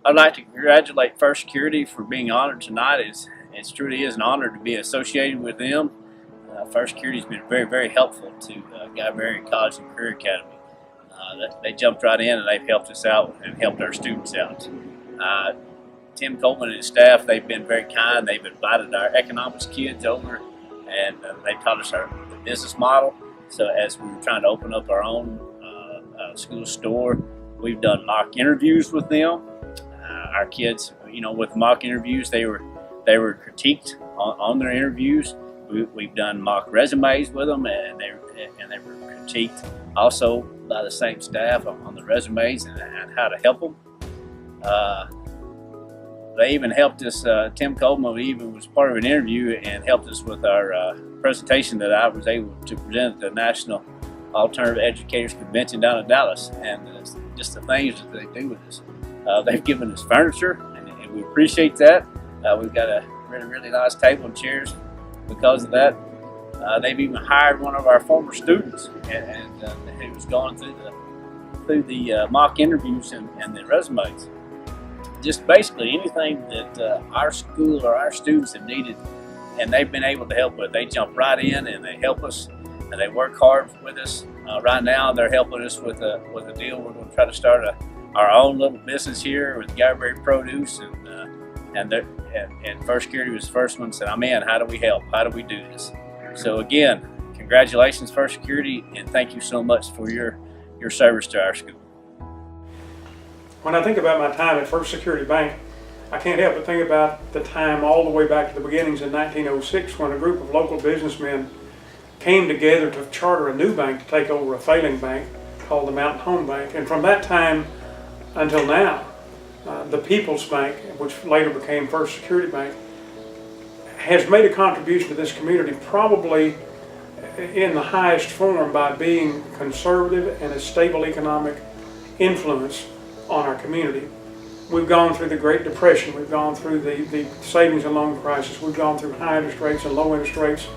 I'd like to congratulate First Security for being honored tonight. It truly is an honor to be associated with them. First Security has been very helpful to Guy Berry College and Career Academy. They jumped right in and they've helped us out and helped our students out. Tim Coleman and his staff, they've been very kind. They've invited our economics kids over and they taught us the business model. So as we were trying to open up our own school store, we've done mock interviews with them. Our kids, with mock interviews, they were critiqued on their interviews. We've done mock resumes with them, and they were critiqued also by the same staff on the resumes and how to help them. They even helped us. Tim Coleman even was part of an interview and helped us with our presentation that I was able to present at the National Alternative Educators Convention down in Dallas, and just the things that they do with us. They've given us furniture, and we appreciate that. We've got a really nice table and chairs because of that. They've even hired one of our former students, and who was going through the mock interviews and the resumes. Just basically anything that our school or our students have needed, and they've been able to help with. They jump right in and they help us, and they work hard with us. Right now, they're helping us with a deal. We're going to try to start our own little business here with Guy Berry Produce, and First Security was the first one that said, "I'm in. How do we help? How do we do this?" So again, congratulations, First Security, and thank you so much for your service to our school. When I think about my time at First Security Bank, I can't help but think about the time all the way back to the beginnings in 1906 when a group of local businessmen came together to charter a new bank to take over a failing bank called the Mountain Home Bank. And from that time until now, the People's Bank, which later became First Security Bank, has made a contribution to this community probably in the highest form by being conservative and a stable economic influence on our community. We've gone through the Great Depression, we've gone through the savings and loan crisis, we've gone through high interest rates and low interest rates.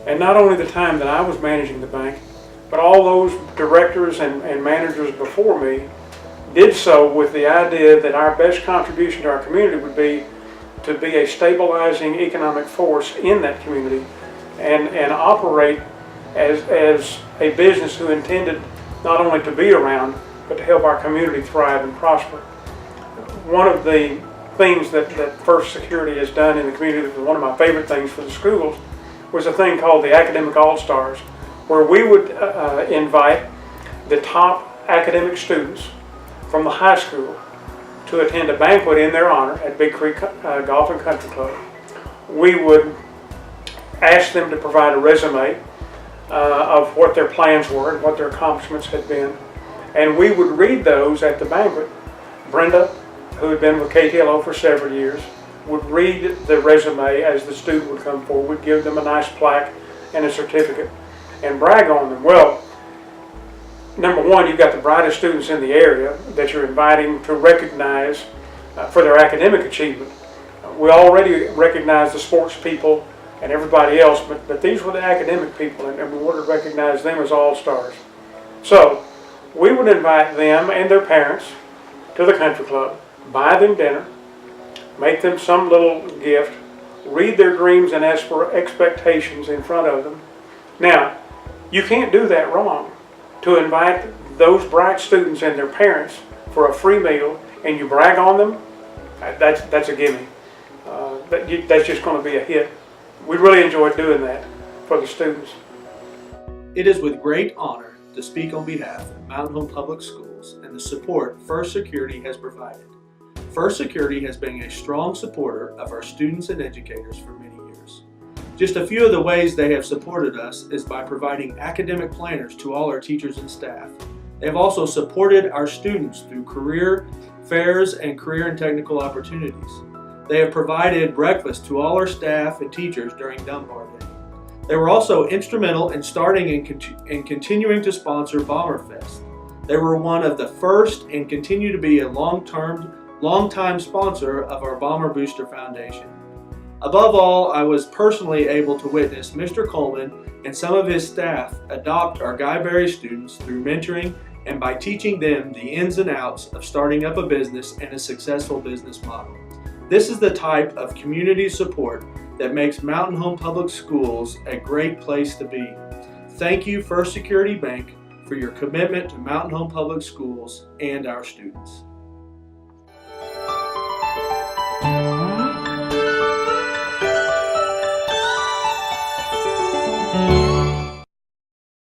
And not only the time that I was managing the bank, but all those directors and managers before me did so with the idea that our best contribution to our community would be to be a stabilizing economic force in that community and operate as a business who intended not only to be around, but to help our community thrive and prosper. One of the things that First Security has done in the community, that was one of my favorite things for the schools, was a thing called the Academic All-Stars, where we would invite the top academic students from the high school to attend a banquet in their honor at Big Creek Golf and Country Club. We would ask them to provide a resume of what their plans were and what their accomplishments had been, and we would read those at the banquet. Brenda, who had been with KTLO for several years, would read the resume as the student would come forward, give them a nice plaque and a certificate, and brag on them. Well, number one, you've got the brightest students in the area that you're inviting to recognize for their academic achievement. We already recognize the sports people and everybody else, but these were the academic people, and we wanted to recognize them as all-stars. So we would invite them and their parents to the country club, buy them dinner, make them some little gift, read their dreams and expectations in front of them. Now, you can't do that wrong. To invite those bright students and their parents for a free meal and you brag on them, that's a gimme. That's just going to be a hit. We really enjoyed doing that for the students. It is with great honor to speak on behalf of Mountain Home Public Schools and the support First Security has provided. First Security has been a strong supporter of our students and educators for many years. Just a few of the ways they have supported us is by providing academic planners to all our teachers and staff. They have also supported our students through career fairs and career and technical opportunities. They have provided breakfast to all our staff and teachers during Dunbar Day. They were also instrumental in starting and continuing to sponsor Bomber Fest. They were one of the first and continue to be a long-time sponsor of our Bomber Booster Foundation. Above all, I was personally able to witness Mr. Coleman and some of his staff adopt our Guy Berry students through mentoring and by teaching them the ins and outs of starting up a business and a successful business model. This is the type of community support that makes Mountain Home Public Schools a great place to be. Thank you, First Security Bank, for your commitment to Mountain Home Public Schools and our students.